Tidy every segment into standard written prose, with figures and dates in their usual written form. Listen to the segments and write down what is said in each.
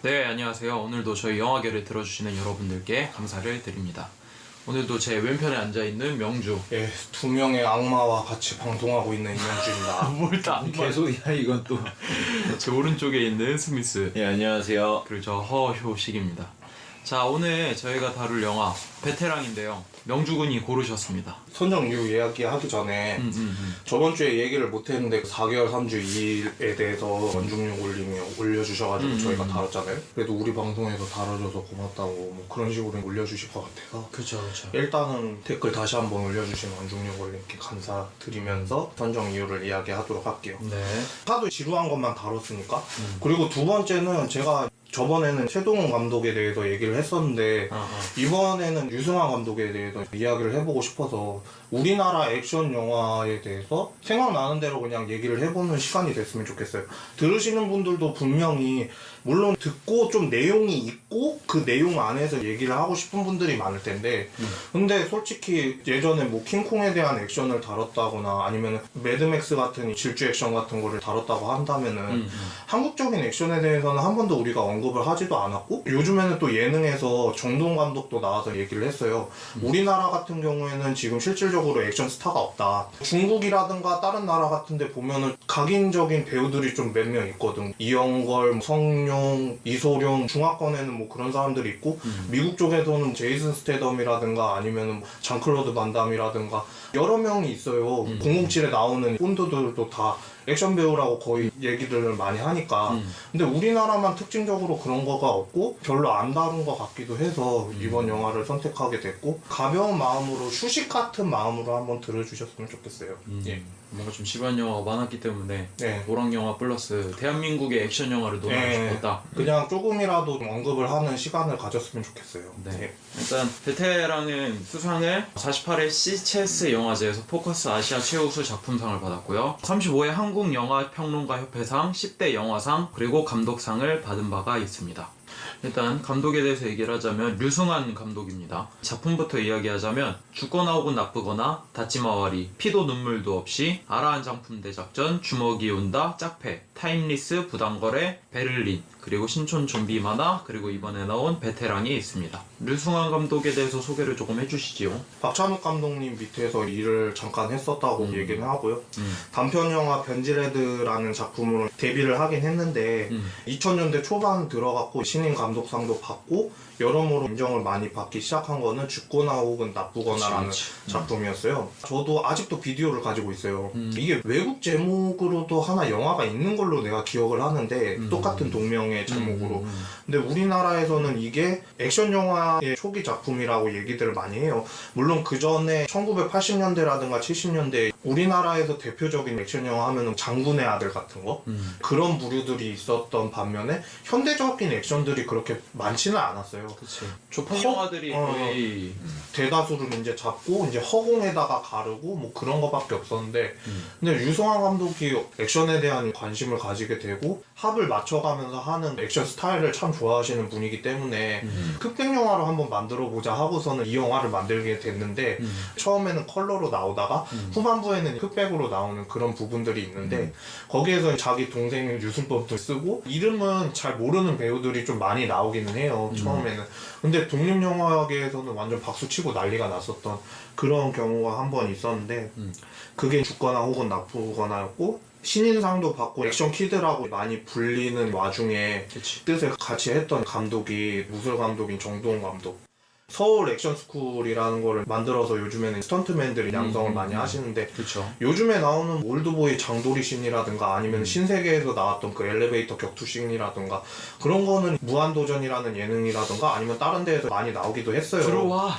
네, 안녕하세요. 오늘도 저희 영화계를 들어주시는 여러분들께 감사를 드립니다. 오늘도 제 왼편에 앉아있는 명주. 예, 두 명의 악마와 같이 방송하고 있는 임명주입니다. 뭘 다 개소리야 이건 또. 제 오른쪽에 있는 스미스. 예, 안녕하세요. 그리고 저 허효식입니다. 자, 오늘 저희가 다룰 영화 베테랑인데요. 명주군이 고르셨습니다. 선정 이후 이야기하기 전에 저번 주에 얘기를 못했는데 4개월 3주 2일에 대해서 원중력 올림이 올려주셔가지고 저희가 다뤘잖아요. 그래도 우리 방송에서 다뤄줘서 고맙다고 뭐 그런 식으로 올려주실 것 같아서 그쵸. 일단은 댓글 다시 한번 올려주신 원중력 올림께 감사드리면서 선정 이유를 이야기하도록 할게요. 네. 하도 지루한 것만 다뤘으니까. 그리고 두 번째는 제가 저번에는 최동훈 감독에 대해서 얘기를 했었는데 이번에는 유승환 감독에 대해서 이야기를 해보고 싶어서 우리나라 액션 영화에 대해서 생각나는 대로 그냥 얘기를 해보는 시간이 됐으면 좋겠어요. 들으시는 분들도 분명히 물론 듣고 좀 내용이 있고 그 내용 안에서 얘기를 하고 싶은 분들이 많을 텐데 근데 솔직히 예전에 뭐 킹콩에 대한 액션을 다뤘다거나 아니면 매드맥스 같은 질주 액션 같은 거를 다뤘다고 한다면은 한국적인 액션에 대해서는 한 번도 우리가 언급을 하지도 않았고 요즘에는 또 예능에서 정동 감독도 나와서 얘기를 했어요. 우리나라 같은 경우에는 지금 실질적으로 액션 스타가 없다. 중국이라든가 다른 나라 같은 데 보면은 각인적인 배우들이 좀 몇 명 있거든. 이영걸, 성룡, 이소룡, 중화권에는 뭐 그런 사람들이 있고 미국 쪽에서는 제이슨 스테덤이라든가 아니면은 장클로드 반담이라든가 여러 명이 있어요. 007에 나오는 본드들도 다 액션 배우라고 거의 얘기들을 많이 하니까 근데 우리나라만 특징적으로 그런 거가 없고 별로 안 다룬 것 같기도 해서 이번 영화를 선택하게 됐고 가벼운 마음으로 휴식 같은 마음으로 한번 들어주셨으면 좋겠어요. 예. 뭔가 좀 집안 영화가 많았기 때문에 네. 노랑 영화 플러스 대한민국의 액션 영화를 논하고 네. 싶었다. 그냥 조금이라도 언급을 하는 시간을 가졌으면 좋겠어요. 네. 예. 일단 베테랑은 수상을 48회 시체스 영화제에서 포커스 아시아 최우수 작품상을 받았고요. 35회 한국영화평론가협회상 10대 영화상 그리고 감독상을 받은 바가 있습니다. 일단 감독에 대해서 얘기를 하자면 류승환 감독입니다. 작품부터 이야기하자면 죽거나 혹은 나쁘거나 닫지마와리, 피도 눈물도 없이, 아라한 장품 대작전, 주먹이 온다, 짝패, 타임리스, 부당거래, 베를린, 그리고 신촌 좀비 만화, 그리고 이번에 나온 베테랑이 있습니다. 류승환 감독에 대해서 소개를 조금 해주시지요. 박찬욱 감독님 밑에서 일을 잠깐 했었다고 얘기는 하고요. 단편 영화 변지레드라는 작품으로 데뷔를 하긴 했는데 2000년대 초반 들어갔고 신인 감독상도 받고 여러모로 인정을 많이 받기 시작한 거는 죽거나 혹은 나쁘거나라는 작품이었어요. 저도 아직도 비디오를 가지고 있어요. 이게 외국 제목으로도 하나 영화가 있는 걸로 내가 기억을 하는데 똑같은 동명의 제목으로. 근데 우리나라에서는 이게 액션 영화의 초기 작품이라고 얘기들을 많이 해요. 물론 그 전에 1980년대라든가 70년대 우리나라에서 대표적인 액션 영화 하면은 장군의 아들 같은 거 그런 부류들이 있었던 반면에 현대적인 액션들이 그렇게 많지는 않았어요. 그치. 조폭 영화들이 거의 대다수를 이제 잡고 이제 허공에다가 가르고 뭐 그런 거밖에 없었는데 근데 유승환 감독이 액션에 대한 관심을 가지게 되고 합을 맞춰가면서 하는 액션 스타일을 참 좋아하시는 분이기 때문에 흑백 영화로 한번 만들어 보자 하고서는 이 영화를 만들게 됐는데 처음에는 컬러로 나오다가 후반부에는 흑백으로 나오는 그런 부분들이 있는데 거기에서 자기 동생 유승법도 쓰고 이름은 잘 모르는 배우들이 좀 많이 나오기는 해요. 처음에는. 근데 독립영화계에서는 완전 박수치고 난리가 났었던 그런 경우가 한 번 있었는데 그게 죽거나 혹은 나쁘거나였고 신인상도 받고 액션 키드라고 많이 불리는 와중에 뜻을 같이 했던 감독이 무술 감독인 정동훈 감독. 서울 액션 스쿨이라는 거를 만들어서 요즘에는 스턴트맨들이 양성을 많이 하시는데 그쵸. 요즘에 나오는 올드보이 장도리 씬이라든가 아니면 신세계에서 나왔던 그 엘리베이터 격투 씬이라든가 그런 거는 무한도전이라는 예능이라든가 아니면 다른 데에서 많이 나오기도 했어요. 들어와.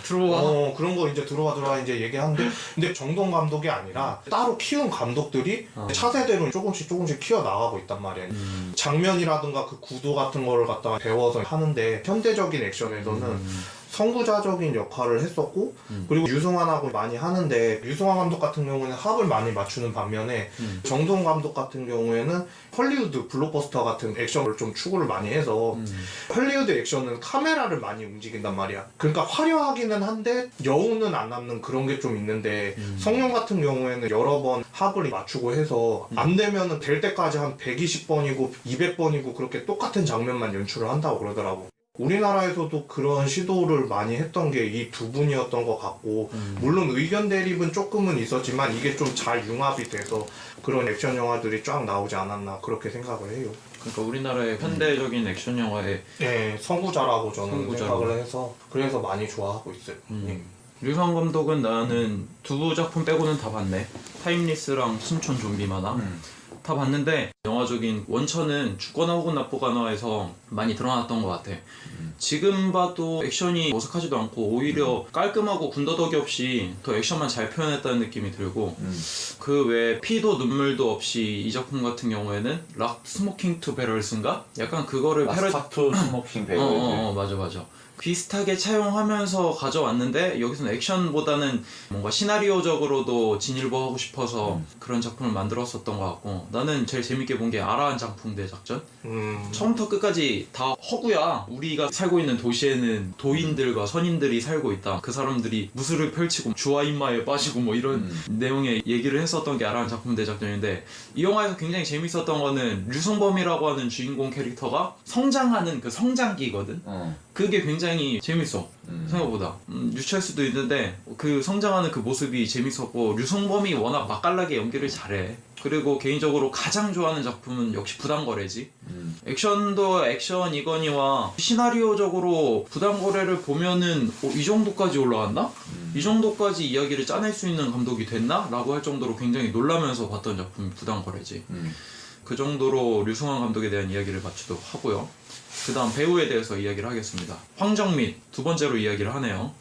그런 거 이제 들어와 이제 얘기하는데 근데 정동 감독이 아니라 따로 키운 감독들이 차세대로 조금씩 키워 나가고 있단 말이에요. 장면이라든가 그 구도 같은 거를 갖다가 배워서 하는데 현대적인 액션에서는 선구자적인 역할을 했었고 그리고 유승환하고 많이 하는데 유승환 감독 같은 경우는 합을 많이 맞추는 반면에 정동 감독 같은 경우에는 헐리우드 블록버스터 같은 액션을 좀 추구를 많이 해서 헐리우드 액션은 카메라를 많이 움직인단 말이야. 그러니까 화려하기는 한데 여운은 안 남는 그런 게 좀 있는데 성룡 같은 경우에는 여러 번 합을 맞추고 해서 안 되면은 될 때까지 한 120번이고 200번이고 그렇게 똑같은 장면만 연출을 한다고 그러더라고. 우리나라에서도 그런 시도를 많이 했던 게 이 두 분이었던 것 같고 물론 의견 대립은 조금은 있었지만 이게 좀 잘 융합이 돼서 그런 액션 영화들이 쫙 나오지 않았나 그렇게 생각을 해요. 그러니까 우리나라의 현대적인 액션 영화의 네, 선구자라고 저는 선구자로. 생각을 해서 그래서 많이 좋아하고 있어요. 류성 감독은 나는 두 작품 빼고는 다 봤네. 타임리스랑 신촌 좀비 마당 다 봤는데 영화적인 원천은 죽거나 혹은 나쁘거나에서 많이 드러났던 것 같아. 지금 봐도 액션이 어색하지도 않고 오히려 깔끔하고 군더더기 없이 더 액션만 잘 표현했다는 느낌이 들고 그 외에 피도 눈물도 없이 이 작품 같은 경우에는 락 스모킹 투 베럴스인가? 약간 그거를 마스카토 스모킹 배우. 맞아. 비슷하게 차용하면서 가져왔는데 여기서는 액션보다는 뭔가 시나리오적으로도 진일보하고 싶어서 그런 작품을 만들었었던 것 같고 나는 제일 재밌게 본 게 아라한 장풍대 작전. 처음부터 끝까지 다 허구야. 우리가 살고 있는 도시에는 도인들과 선인들이 살고 있다. 그 사람들이 무술을 펼치고 주화 인마에 빠지고 뭐 이런 내용의 얘기를 했었던 게 아라한 장풍대 작전인데 이 영화에서 굉장히 재밌었던 거는 류승범이라고 하는 주인공 캐릭터가 성장하는 그 성장기거든. 그게 굉장히 재밌어. 생각보다 유치할 수도 있는데 그 성장하는 그 모습이 재밌었고 류승범이 워낙 맛깔나게 연기를 잘해. 그리고 개인적으로 가장 좋아하는 작품은 역시 부당거래지. 액션도 액션이거니와 시나리오적으로 부당거래를 보면은 이 정도까지 올라왔나? 이 정도까지 이야기를 짜낼 수 있는 감독이 됐나? 라고 할 정도로 굉장히 놀라면서 봤던 작품이 부당거래지. 그 정도로 류승환 감독에 대한 이야기를 마치도록 하고요. 그 다음 배우에 대해서 이야기를 하겠습니다. 황정민 두 번째로 이야기를 하네요.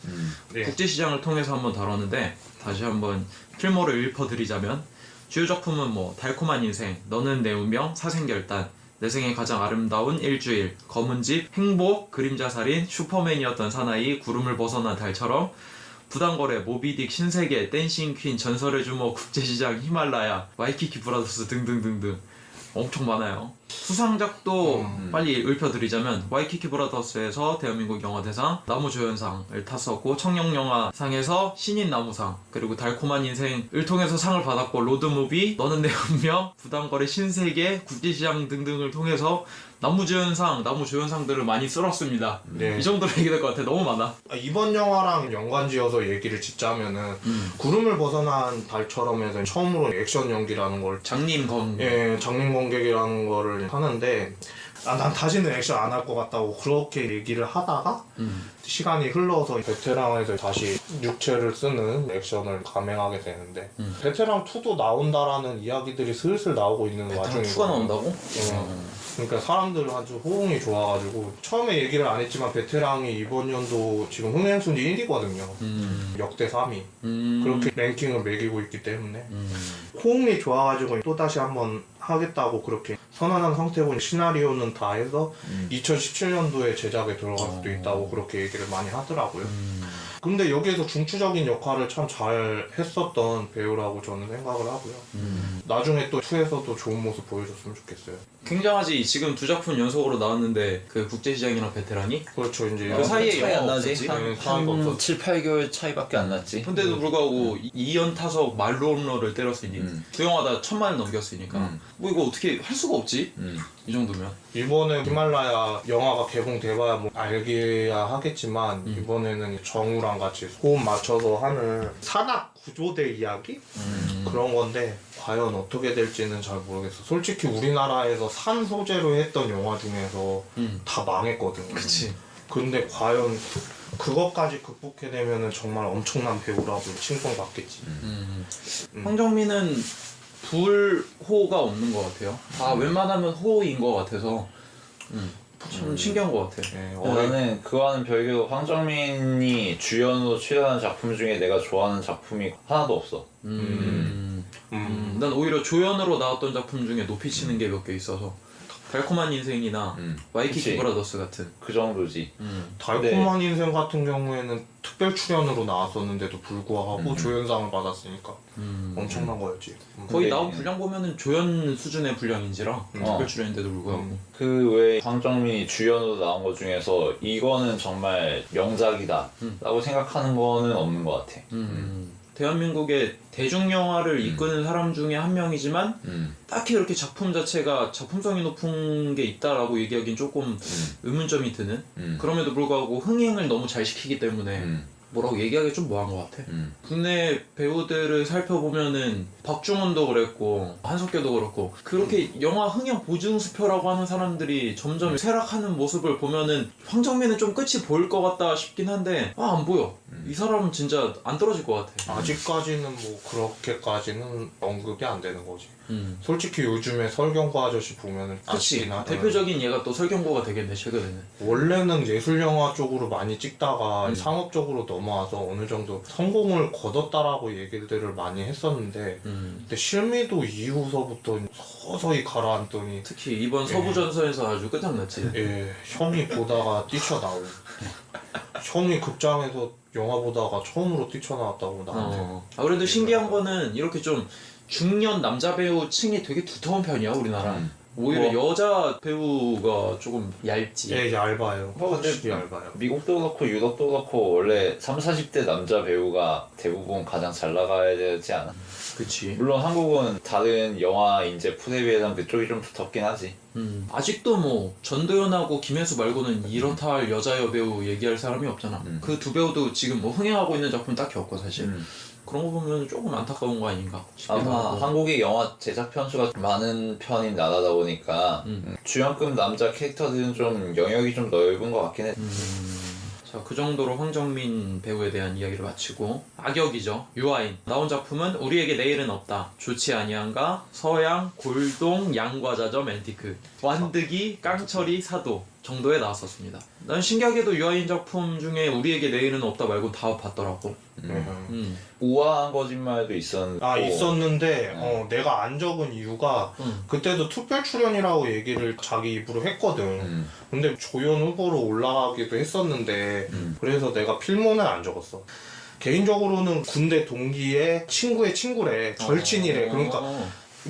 네. 국제시장을 통해서 한번 다뤘는데 다시 한번 필모를 읊어드리자면 주요 작품은 뭐 달콤한 인생, 너는 내 운명, 사생결단, 내 생에 가장 아름다운 일주일, 검은집, 행복, 그림자살인, 슈퍼맨이었던 사나이, 구름을 벗어난 달처럼, 부당거래, 모비딕, 신세계, 댄싱 퀸, 전설의 주먹, 국제시장, 히말라야, 와이키키 브라더스 등등등등 엄청 많아요. 수상작도 빨리 읊혀드리자면 와이키키 브라더스에서 대한민국 영화대상 나무조연상을 탔었고 청룡영화상에서 신인나무상 그리고 달콤한 인생을 통해서 상을 받았고 로드무비, 너는 내 운명, 부당거래, 신세계, 국제시장 등등을 통해서 나무조연상들을 많이 쓸었습니다. 네. 이 정도로 얘기될 것 같아. 너무 많아. 이번 영화랑 연관지어서 얘기를 짓자면은 구름을 벗어난 달처럼 해서 처음으로 액션 연기라는 걸 장님건 장림관객이라는 거를 하는데 난 다시는 액션 안 할 것 같다고 그렇게 얘기를 하다가 시간이 흘러서 베테랑에서 다시 육체를 쓰는 액션을 감행하게 되는데 베테랑 2도 나온다라는 이야기들이 슬슬 나오고 있는 와중에 2가 나온다고? 그러니까 사람들 아주 호응이 좋아가지고 처음에 얘기를 안 했지만 베테랑이 이번 연도 지금 흥행순위 1위거든요. 역대 3위. 그렇게 랭킹을 매기고 있기 때문에 호응이 좋아가지고 또다시 한번 하겠다고 그렇게 선언한 상태고 시나리오는 다 해서 2017년도에 제작에 들어갈 수도 있다고 그렇게 얘기를 많이 하더라고요. 근데 여기에서 중추적인 역할을 참 잘 했었던 배우라고 저는 생각을 하고요. 나중에 또 2에서도 좋은 모습 보여줬으면 좋겠어요. 굉장하지. 지금 두 작품 연속으로 나왔는데 그 국제시장이랑 베테랑이 그렇죠. 이제 그 사이에 차이 안 영화 나지? 없었지? 네, 차이가 한 없었지. 7, 8개월 차이밖에 안 났지. 근데도 불구하고 2연 타석 말로홈런을 때렸으니 그 영화 다 1000만을 넘겼으니까 뭐 이거 어떻게 할 수가 없지? 이 정도면. 이번에 히말라야 영화가 개봉돼봐야 뭐 알게야 하겠지만 이번에는 정우랑 같이 호흡 맞춰서 하는 산악 구조대 이야기? 그런 건데 과연 어떻게 될지는 잘 모르겠어. 솔직히 우리나라에서 산 소재로 했던 영화 중에서 다 망했거든. 그치. 근데 과연 그것까지 극복해내면은 정말 엄청난 배우라고 칭송받겠지. 황정민은 불호가 없는 것 같아요. 다 웬만하면 호인 것 같아서 참 신기한 것 같아. 네, 나는 그와는 별개로 황정민이 주연으로 출연한 작품 중에 내가 좋아하는 작품이 하나도 없어. 난 오히려 조연으로 나왔던 작품 중에 높이 치는 게 몇 개 있어서 달콤한 인생이나 와이키키 그치. 브라더스 같은. 그 정도지. 달콤한 인생 같은 경우에는 특별 출연으로 나왔었는데도 불구하고 조연상을 받았으니까 엄청난 거였지. 거의 근데 나온 분량 보면은 조연 수준의 분량인지라 특별 출연인데도 불구하고. 그 외에 황정민이 주연으로 나온 것 중에서 이거는 정말 명작이다 라고 생각하는 거는 없는 것 같아. 대한민국의 대중영화를 이끄는 사람 중에 한 명이지만 딱히 그렇게 작품 자체가 작품성이 높은 게 있다라고 얘기하기엔 조금 의문점이 드는 그럼에도 불구하고 흥행을 너무 잘 시키기 때문에 뭐라고 얘기하기 좀 뭐한 것 같아. 국내 배우들을 살펴보면은 박중원도 그랬고 한석규도 그렇고 그렇게 영화 흥행 보증수표라고 하는 사람들이 점점 쇠락하는 모습을 보면은 황정민은 좀 끝이 보일 것 같다 싶긴 한데 안 보여. 이 사람은 진짜 안 떨어질 것 같아. 아직까지는 뭐 그렇게까지는 언급이 안 되는 거지. 솔직히 요즘에 설경구 아저씨 보면은 그치. 아쉽긴 하다. 대표적인 얘가 또 설경구가 되겠네 최근에는. 원래는 예술영화 쪽으로 많이 찍다가 상업 쪽으로 넘어와서 어느 정도 성공을 거뒀다라고 얘기들을 많이 했었는데 근데 실미도 이후서부터 서서히 가라앉더니 특히 이번 서부전서에서 아주 끝장났지. 예, 형이 보다가 뛰쳐나오고 형이 극장에서 영화 보다가 처음으로 뛰쳐나왔다고 나한테. 그래도 신기한 거는 이렇게 좀 중년 남자 배우 층이 되게 두터운 편이야 우리나라. 오히려 여자 배우가 조금 얇지. 예, 얇아요. 확실히 얇아요. 미국도 그렇고 유럽도 그렇고 원래 30, 40대 남자 배우가 대부분 가장 잘 나가야 되지 않아? 그치. 물론 한국은 다른 영화 인재 풀에 비해서는 그쪽이 좀 두텁긴 하지. 아직도 뭐 전도연하고 김혜수 말고는 이렇다 할 여자 여배우 얘기할 사람이 없잖아. 그 두 배우도 지금 뭐 흥행하고 있는 작품 딱히 없고 사실. 그런 거 보면 조금 안타까운 거 아닌가 싶기도 아마 하고. 한국의 영화 제작 편수가 많은 편인 나라다 보니까 주연급 남자 캐릭터들은 좀 영역이 좀 넓은 것 같긴 해. 자, 그 정도로 황정민 배우에 대한 이야기를 마치고 악역이죠. 유아인. 나온 작품은 우리에게 내일은 없다. 좋지 아니한가, 서양, 골동, 양과자점, 앤티크, 완득이, 깡철이, 사도 정도에 나왔었습니다. 난 신기하게도 유아인 작품 중에 우리에게 내일은 없다 말고 다 봤더라고. 우아한 거짓말도 있었고. 있었는데 내가 안 적은 이유가 그때도 특별 출연이라고 얘기를 자기 입으로 했거든. 근데 조연 후보로 올라가기도 했었는데 그래서 내가 필모는 안 적었어. 개인적으로는 군대 동기의 친구의 친구래. 절친이래. 그러니까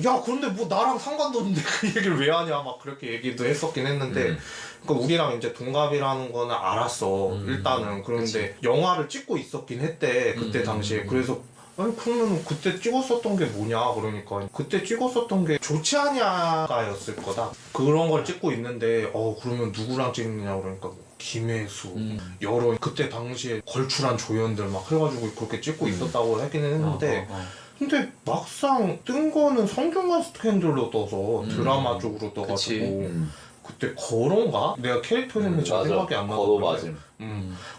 야 그런데 뭐 나랑 상관도 없는데 그 얘기를 왜 하냐 막 그렇게 얘기도 했었긴 했는데 그러니까 우리랑 이제 동갑이라는 거는 알았어. 일단은. 그런데 영화를 찍고 있었긴 했대 그때 당시에. 그래서 아니 그러면 그때 찍었었던 게 뭐냐 그러니까 그때 찍었었던 게 좋지 않냐가였을 거다. 그런 걸 찍고 있는데 그러면 누구랑 찍느냐 그러니까 뭐 김혜수 여러 그때 당시에 걸출한 조연들 막 해가지고 그렇게 찍고 있었다고 하기는 했는데 근데 막상 뜬 거는 성균관 스캔들로 떠서 드라마 쪽으로 떠가지고 그때 거로인가? 내가 캐릭터 이름이 잘 생각이 안 나서 거로 맞음.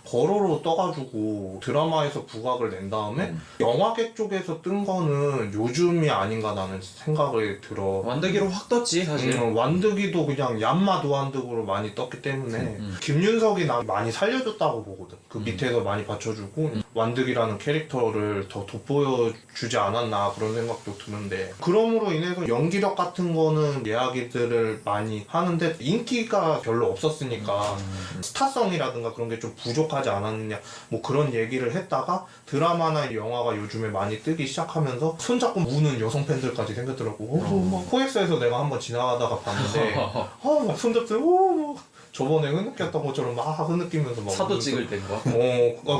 거로로 떠가지고 드라마에서 부각을 낸 다음에 영화계 쪽에서 뜬 거는 요즘이 아닌가 나는 생각이 들어. 완득이로 확 떴지 사실. 완득이도 그냥 얀마 도완득으로 많이 떴기 때문에 김윤석이 나 많이 살려줬다고 보거든. 그 밑에서 많이 받쳐주고 완득이라는 캐릭터를 더 돋보여주지 않았나 그런 생각도 드는데 그럼으로 인해서 연기력 같은 거는 이야기들을 많이 하는데 인기가 별로 없었으니까 스타성이라든가 그런 게 좀 부족하지 않았느냐 뭐 그런 얘기를 했다가 드라마나 영화가 요즘에 많이 뜨기 시작하면서 손잡고 우는 여성 팬들까지 생겼더라고. 막 코엑스에서 내가 한번 지나가다가 봤는데 막 손잡고 저번에 흐느꼈던 것처럼 막 흐느끼면서 막 사도 우면서 찍을 때인가?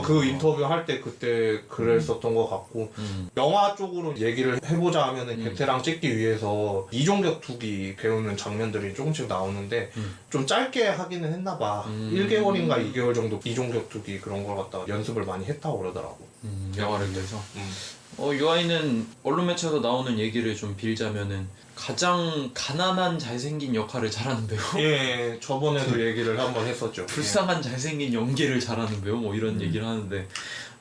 그 인터뷰 할 때 그때 그랬었던 것 같고 영화 쪽으로 얘기를 해보자 하면은 베테랑 찍기 위해서 이종격 투기 배우는 장면들이 조금씩 나오는데 좀 짧게 하기는 했나봐. 1개월인가 2개월 정도 이종격 투기 그런 걸 갖다가 연습을 많이 했다고 그러더라고. 영화를 위해서. 유아인은 언론 매체에서 나오는 얘기를 좀 빌자면은 가장 가난한 잘생긴 역할을 잘하는 배우. 예, 저번에도 얘기를 한번 했었죠. 불쌍한 잘생긴 연기를 잘하는 배우 뭐 이런 얘기를 하는데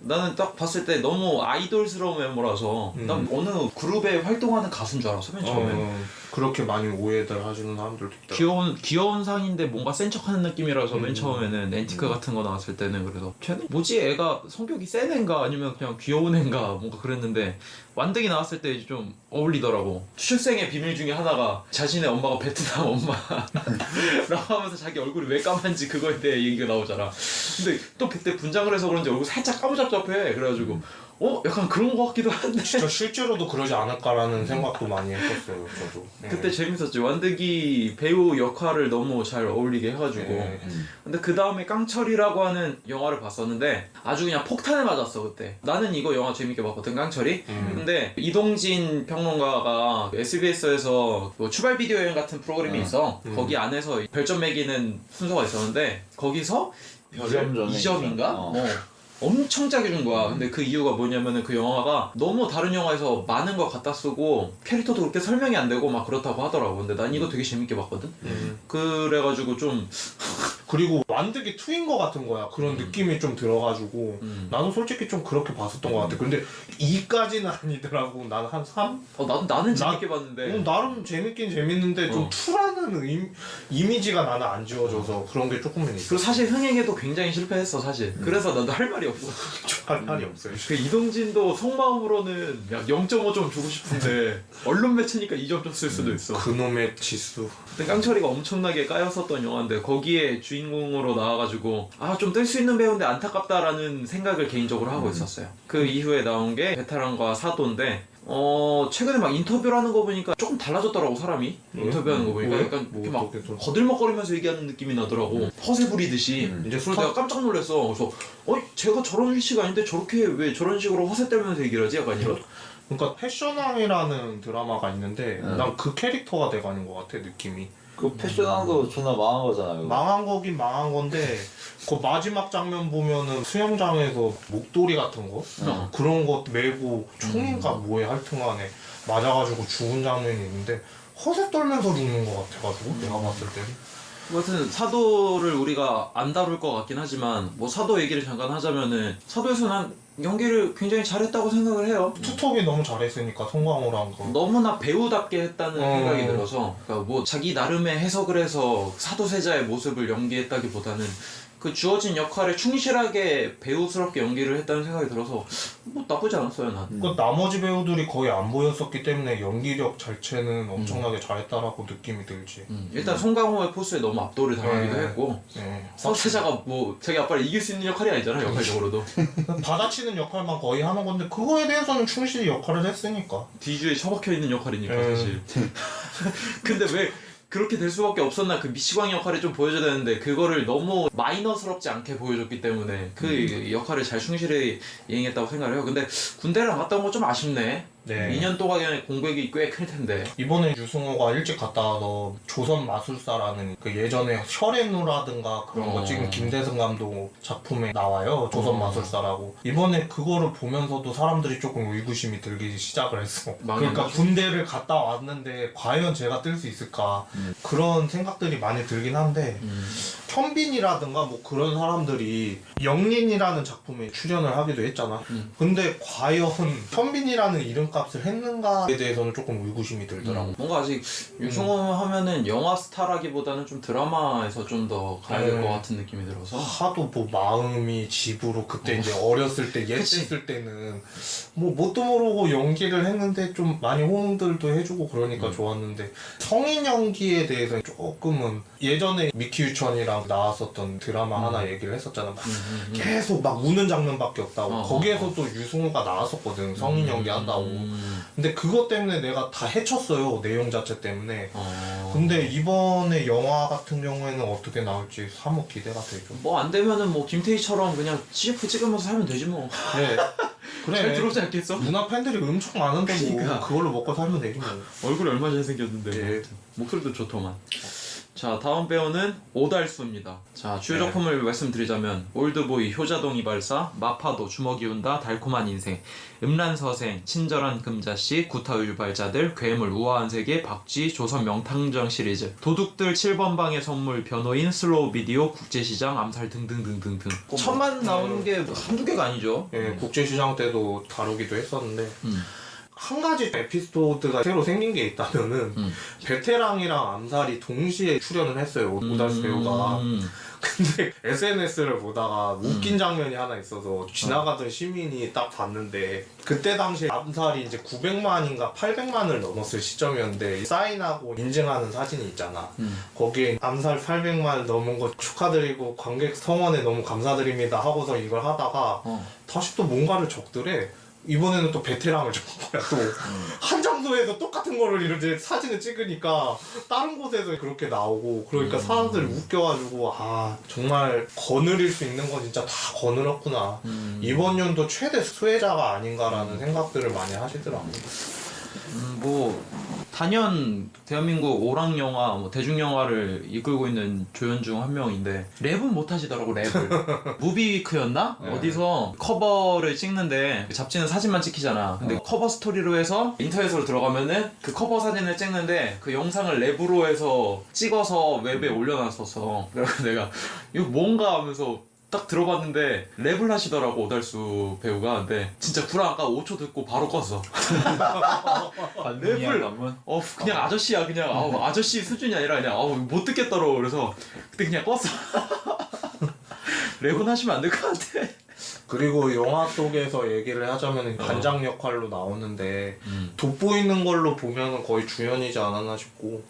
나는 딱 봤을 때 너무 아이돌스러운 외모라서 난 어느 그룹에 활동하는 가수인 줄 알았어 맨 처음에. 그렇게 많이 오해들 하시는 사람들도 있다. 귀여운 상인데 뭔가 센 척하는 느낌이라서 맨 처음에는 앤티크 같은 거 나왔을 때는 그래서 쟤는 뭐지 애가 성격이 센 애인가 아니면 그냥 귀여운 애인가 뭔가 그랬는데 완득이 나왔을 때 좀 어울리더라고. 출생의 비밀 중에 하나가 자신의 엄마가 베트남 엄마라고 하면서 자기 얼굴이 왜 까만지 그거에 대해 얘기가 나오잖아. 근데 또 그때 분장을 해서 그런지 얼굴 살짝 까무잡잡해. 그래가지고 약간 그런 거 같기도 한데. 진짜 실제로도 그러지 않을까라는 생각도 많이 했었어요, 저도. 그때 재밌었지. 완득이 배우 역할을 너무 잘 어울리게 해가지고. 근데 그 다음에 깡철이라고 하는 영화를 봤었는데 아주 그냥 폭탄을 맞았어 그때. 나는 이거 영화 재밌게 봤거든, 깡철이. 근데 이동진 평론가가 SBS에서 뭐 출발 비디오 여행 같은 프로그램이 있어. 거기 안에서 별점 매기는 순서가 있었는데 거기서 2점인가? 엄청 짜게 준 거야. 근데 그 이유가 뭐냐면은 그 영화가 너무 다른 영화에서 많은 거 갖다 쓰고 캐릭터도 그렇게 설명이 안 되고 막 그렇다고 하더라고. 근데 난 이거 되게 재밌게 봤거든. 그래가지고 좀 그리고 완득이 2인 것 같은 거야. 그런 느낌이 좀 들어가지고 나도 솔직히 좀 그렇게 봤었던 것 같아. 근데 2까지는 아니더라고. 난 한 3? 나는 재밌게 봤는데. 나름 재밌긴 재밌는데 좀 2라는 이미지가 나는 안 지워져서 그런 게 조금은 있어. 그리고 사실 흥행에도 굉장히 실패했어 사실. 그래서 나도 할 말이 없어. 할 말이 없어요. 그 이동진도 속마음으로는 약 0.5점 주고 싶은데 언론 매체니까 2점 줬을 수도 있어. 그놈의 지수. 근데 깡철이가 엄청나게 까였었던 영화인데 거기에 주인공으로 나와가지고 좀 뜰 수 있는 배우인데 안타깝다라는 생각을 개인적으로 하고 있었어요. 그 이후에 나온 게 베테랑과 사도인데 최근에 막 인터뷰를 하는 거 보니까 조금 달라졌더라고 사람이. 인터뷰하는 거 보니까 약간 이렇게 막 거들먹거리면서 얘기하는 느낌이 나더라고. 허세 부리듯이. 그래서 내가 깜짝 놀랐어. 그래서 제가 저런 위치가 아닌데 저렇게 왜 저런 식으로 허세 떨면서 얘기를 하지? 약간 이런. 그러니까 패션왕이라는 드라마가 있는데 난 그 캐릭터가 돼가는 것 같아 느낌이. 그 패션왕도 존나 망한 거잖아요. 망한 거긴 망한 건데 그 마지막 장면 보면은 수영장에서 목도리 같은 거 그런 거 메고 총인가 뭐에 하여튼간에 맞아가지고 죽은 장면이 있는데 허세 떨면서 죽는 것 같아가지고 내가 봤을 때. 아무튼 사도를 우리가 안 다룰 것 같긴 하지만 뭐 사도 얘기를 잠깐 하자면은 사도에서 난 연기를 굉장히 잘했다고 생각을 해요. 투톱이 너무 잘했으니까 송강호랑 거. 너무나 배우답게 했다는 생각이 들어서 그러니까 뭐 자기 나름의 해석을 해서 사도세자의 모습을 연기했다기보다는 그 주어진 역할에 충실하게 배우스럽게 연기를 했다는 생각이 들어서 뭐 나쁘지 않았어요 난. 그 나머지 배우들이 거의 안 보였었기 때문에 연기력 자체는 엄청나게 잘했다라고 느낌이 들지. 일단 송강호의 포스에 너무 압도를 당하기도 했고 사도세자가 뭐 자기 아빠를 이길 수 있는 역할이 아니잖아 역할적으로도. 받아치는 역할만 거의 하는 건데 그거에 대해서는 충실히 역할을 했으니까. 뒤주에 처박혀 있는 역할이니까 사실. 근데 왜 그렇게 될 수밖에 없었나. 그 미시광 역할을 좀 보여줘야 되는데 그거를 너무 마이너스럽지 않게 보여줬기 때문에 그 역할을 잘 충실히 이행했다고 생각을 해요. 근데 군대를 안 갔다 온 건 좀 아쉽네. 네. 2년 동안의 공백이 꽤 클 텐데. 이번에 유승호가 일찍 갔다 와서 조선 마술사라는 그 예전에 혈의누라든가 그런 거 찍은 김대승 감독 작품에 나와요. 조선 마술사라고. 이번에 그거를 보면서도 사람들이 조금 의구심이 들기 시작을 했어. 그러니까 군대를 갔다 왔는데 과연 제가 뜰 수 있을까 그런 생각들이 많이 들긴 한데 현빈이라든가 뭐 그런 사람들이 영린이라는 작품에 출연을 하기도 했잖아. 근데 과연 현빈이라는 이름값을 했는가에 대해서는 조금 의구심이 들더라고. 뭔가 아직 유승호 하면은 영화 스타라기보다는 좀 드라마에서 좀 더 가야 될 것 같은 느낌이 들어서. 하도 뭐 마음이 집으로 그때 이제 어렸을 때 옛됐을 때는 뭐 뭣도 모르고 연기를 했는데 좀 많이 호응들도 해주고 그러니까 좋았는데 성인 연기에 대해서는 조금은 예전에 미키 유천이랑 나왔었던 드라마 하나 얘기를 했었잖아. 막 계속 막 우는 장면밖에 없다고. 거기에서 또 유승호가 나왔었거든. 성인 연기 한다고. 근데 그것 때문에 내가 다 헤쳤어요. 내용 자체 때문에. 근데 이번에 영화 같은 경우에는 어떻게 나올지 사뭇 기대가 되죠. 뭐 안 되면은 뭐 김태희처럼 그냥 CF 찍으면서 하면 되지 뭐. 그래. 잘 들어오지 않겠어? 누나 팬들이 엄청 많은데 뭐 그러니까. 그걸로 먹고 살면 되지 뭐. 얼굴이 얼마나 잘생겼는데. 네. 목소리도 좋더만. 자, 다음 배우는 오달수입니다. 자, 주요 작품을 말씀드리자면 올드보이, 효자동 이발사, 마파도, 주먹이 운다, 달콤한 인생, 음란서생, 친절한 금자씨, 구타 유발자들, 괴물, 우아한 세계, 박쥐, 조선 명탐정 시리즈, 도둑들 7번 방의 선물, 변호인, 슬로우 비디오, 국제시장, 암살 등등등등등. 천만 나오는 게 한두 개가 아니죠. 예, 국제시장 때도 다루기도 했었는데 한 가지 에피소드가 새로 생긴 게 있다면은 베테랑이랑 암살이 동시에 출연을 했어요. 오달수 배우가. 근데 SNS를 보다가 웃긴 장면이 하나 있어서 지나가던 시민이 딱 봤는데 그때 당시에 암살이 이제 900만인가 800만을 넘었을 시점이었는데 사인하고 인증하는 사진이 있잖아. 거기에 암살 800만 넘은 거 축하드리고 관객 성원에 너무 감사드립니다 하고서 이걸 하다가 다시 또 뭔가를 적더래. 이번에는 또 베테랑을 적은 거야. 또 한 장소에서 똑같은 거를 이렇게 사진을 찍으니까 다른 곳에서 그렇게 나오고 그러니까 사람들이 웃겨가지고 아 정말 거느릴 수 있는 건 진짜 다 거느렸구나. 이번 연도 최대 수혜자가 아닌가라는 생각들을 많이 하시더라고요. 뭐 단연 대한민국 오락 영화, 뭐 대중 영화를 이끌고 있는 조연 중 한 명인데 랩은 못 하시더라고. 랩을. 무비위크였나? 네. 어디서 커버를 찍는데 잡지는 사진만 찍히잖아. 근데 커버 스토리로 해서 인터넷으로 들어가면은 그 커버 사진을 찍는데 그 영상을 랩으로 해서 찍어서 웹에 올려놨었어. 그래서 내가 이거 뭔가 하면서 딱 들어봤는데 랩을 하시더라고 오달수 배우가. 근데 진짜 불안 아까 5초 듣고 바로 껐어. 랩을 그냥 아저씨야. 그냥 아저씨 수준이 아니라 그냥 못 듣겠더라고. 그래서 그때 그냥 껐어. 랩은 하시면 안 될 것 같아. 그리고 영화 속에서 얘기를 하자면 반장 역할로 나오는데 돋보이는 걸로 보면 거의 주연이지 않았나 싶고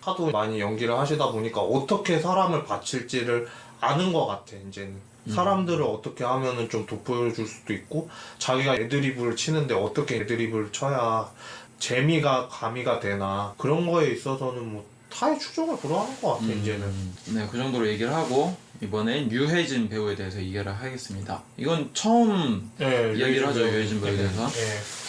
하도 많이 연기를 하시다 보니까 어떻게 사람을 바칠지를 아는 것 같아. 이제는 사람들을 어떻게 하면은 좀 돋보여줄 수도 있고 자기가 애드리브를 치는데 어떻게 애드리브를 쳐야 재미가 가미가 되나 그런 거에 있어서는 뭐 타의 추종을 불허하는 것 같아. 이제는. 네, 그 정도로 얘기를 하고 이번엔 유해진 배우에 대해서 얘기를 하겠습니다. 이건 처음 이야기를 하죠. 유해진 배우에 대해서.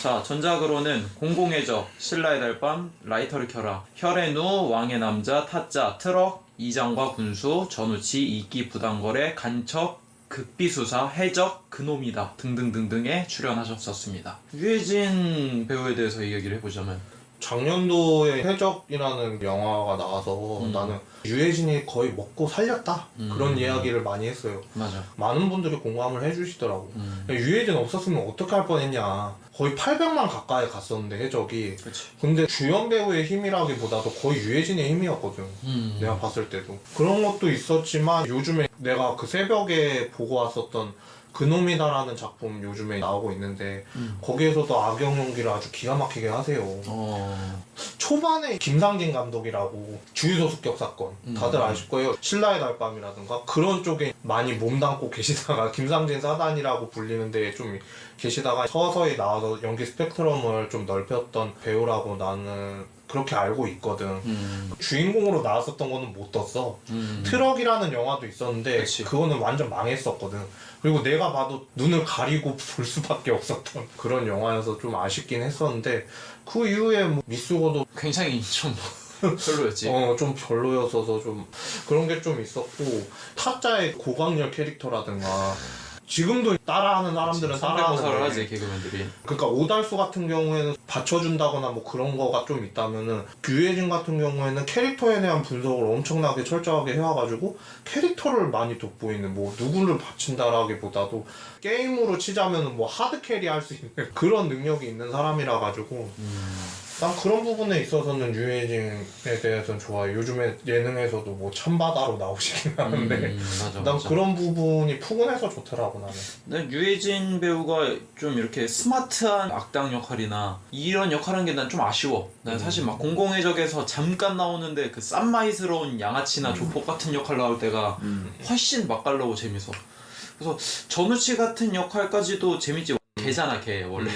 자, 전작으로는 공공의 적, 신라의 달밤, 라이터를 켜라, 혈의 누, 왕의 남자, 타짜, 트럭, 이장과 군수, 전우치, 이끼 부당거래, 간첩, 극비수사, 해적, 그놈이다 등등등등에 출연하셨었습니다. 유해진 배우에 대해서 이야기를 해보자면 작년도에 해적이라는 영화가 나와서 나는 유해진이 거의 먹고 살렸다 그런 이야기를 많이 했어요. 맞아. 많은 분들이 공감을 해주시더라고. 유해진 없었으면 어떻게 할 뻔했냐. 거의 800만 가까이 갔었는데 해적이. 그치. 근데 주연 배우의 힘이라기보다도 거의 유해진의 힘이었거든. 내가 봤을 때도. 그런 것도 있었지만 요즘에 내가 그 새벽에 보고 왔었던 그놈이다라는 작품 요즘에 나오고 있는데 거기에서도 악역 연기를 아주 기가 막히게 하세요. 초반에 김상진 감독이라고 주유소 습격 사건 다들 아실 거예요. 신라의 달밤이라든가 그런 쪽에 많이 몸담고 계시다가 김상진 사단이라고 불리는 데에 좀 계시다가 서서히 나와서 연기 스펙트럼을 좀 넓혔던 배우라고 나는 그렇게 알고 있거든. 주인공으로 나왔었던 거는 못 떴어. 트럭이라는 영화도 있었는데 그치. 그거는 완전 망했었거든. 그리고 내가 봐도 눈을 가리고 볼 수밖에 없었던 그런 영화여서 좀 아쉽긴 했었는데 그 이후에 뭐 미쓰고도 굉장히 좀 별로였지. 좀 별로였어서 좀 그런 게 좀 있었고 타짜의 고광렬 캐릭터라든가 지금도 따라하는 사람들은 성대모사를 따라하는데 하지 개그맨들이. 그러니까 오달수 같은 경우에는 받쳐준다거나 뭐 그런 거가 좀 있다면은 유해진 같은 경우에는 캐릭터에 대한 분석을 엄청나게 철저하게 해와가지고 캐릭터를 많이 돋보이는 뭐 누구를 바친다라기보다도 게임으로 치자면은 뭐 하드 캐리 할 수 있는 그런 능력이 있는 사람이라 가지고 난 그런 부분에 있어서는 유해진에 대해서는 좋아요. 요즘에 예능에서도 뭐 참바다로 나오시긴 하는데 맞아, 난 맞아. 그런 부분이 푸근해서 좋더라고 나는. 난 유해진 배우가 좀 이렇게 스마트한 악당 역할이나 이런 역할한 게 난 좀 아쉬워. 난 사실 막 공공의 적에서 잠깐 나오는데 그 쌈마이스러운 양아치나 조폭 같은 역할 나올 때가 훨씬 맛깔나고 재밌어. 그래서 전우치 같은 역할까지도 재밌지. 걔잖아 걔 원래.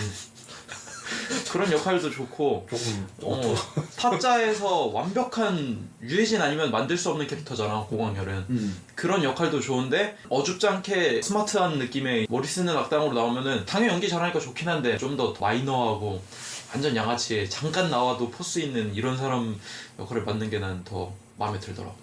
그런 역할도 좋고 조금 타짜에서 완벽한 유해진 아니면 만들 수 없는 캐릭터잖아 고광렬은. 그런 역할도 좋은데 어줍지 않게 스마트한 느낌의 머리 쓰는 악당으로 나오면은 당연히 연기 잘하니까 좋긴 한데 좀 더 마이너하고 완전 양아치에 잠깐 나와도 포스 있는 이런 사람 역할을 맡는 게 난 더 마음에 들더라고.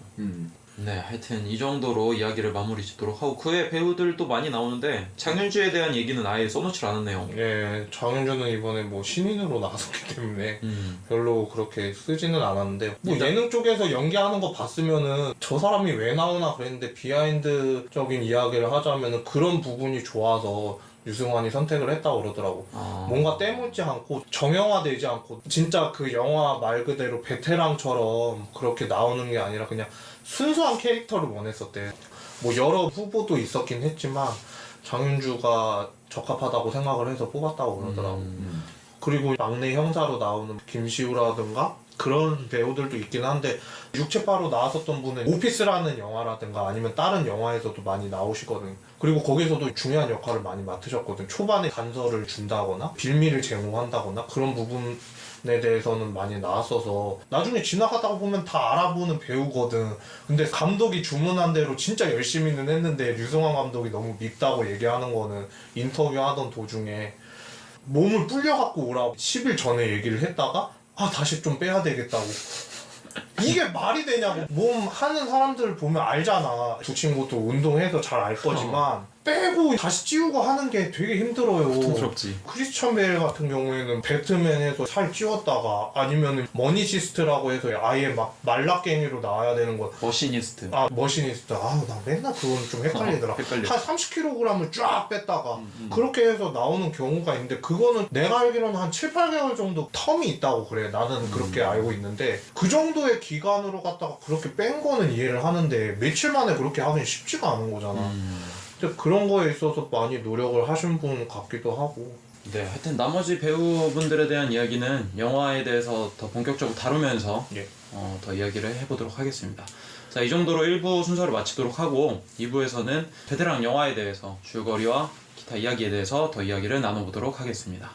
네, 하여튼 이 정도로 이야기를 마무리 짓도록 하고 그외 배우들도 많이 나오는데 장윤주에 대한 얘기는 아예 써놓질 않았네요. 예, 장윤주는 이번에 뭐 신인으로 나섰기 때문에 별로 그렇게 쓰지는 않았는데 뭐 예능 쪽에서 연기하는 거 봤으면은 저 사람이 왜 나오나 그랬는데 비하인드적인 이야기를 하자면은 그런 부분이 좋아서 유승환이 선택을 했다고 그러더라고. 아. 뭔가 때묻지 않고 정형화되지 않고 진짜 그 영화 말 그대로 베테랑처럼 그렇게 나오는 게 아니라 그냥 순수한 캐릭터를 원했었대. 뭐 여러 후보도 있었긴 했지만 장윤주가 적합하다고 생각을 해서 뽑았다고 그러더라고. 그리고 막내 형사로 나오는 김시우라든가 그런 배우들도 있긴 한데 육체파로 나왔었던 분은 오피스라는 영화라든가 아니면 다른 영화에서도 많이 나오시거든. 그리고 거기서도 중요한 역할을 많이 맡으셨거든. 초반에 단서를 준다거나 빌미를 제공한다거나 그런 부분에 대해서는 많이 나왔어서 나중에 지나가다가 보면 다 알아보는 배우거든. 근데 감독이 주문한 대로 진짜 열심히는 했는데 류승환 감독이 너무 밉다고 얘기하는 거는 인터뷰하던 도중에 몸을 불려갖고 오라고 10일 전에 얘기를 했다가 다시 좀 빼야 되겠다고. 이게 말이 되냐고. 몸 하는 사람들 보면 알잖아. 두 친구도 운동해서 잘 알 거지만 빼고 다시 찌우고 하는 게 되게 힘들어요. 고통스럽지. 크리스천 베일 같은 경우에는 배트맨에서 살 찌웠다가 아니면 머니시스트라고 해서 아예 막 말라깽이로 나와야 되는 거. 머시니스트. 머시니스트. 나 맨날 그건 좀 헷갈리더라. 헷갈려. 한 30kg을 쫙 뺐다가 그렇게 해서 나오는 경우가 있는데 그거는 내가 알기로는 한 7, 8개월 정도 텀이 있다고 그래. 나는 그렇게 알고 있는데 그 정도의 기간으로 갖다가 그렇게 뺀 거는 이해를 하는데 며칠 만에 그렇게 하긴 쉽지가 않은 거잖아. 근데 그런 거에 있어서 많이 노력을 하신 분 같기도 하고. 네, 하여튼 나머지 배우분들에 대한 이야기는 영화에 대해서 더 본격적으로 다루면서 예. 더 이야기를 해보도록 하겠습니다. 자, 이 정도로 1부 순서를 마치도록 하고 2부에서는 베테랑 영화에 대해서 줄거리와 기타 이야기에 대해서 더 이야기를 나눠보도록 하겠습니다.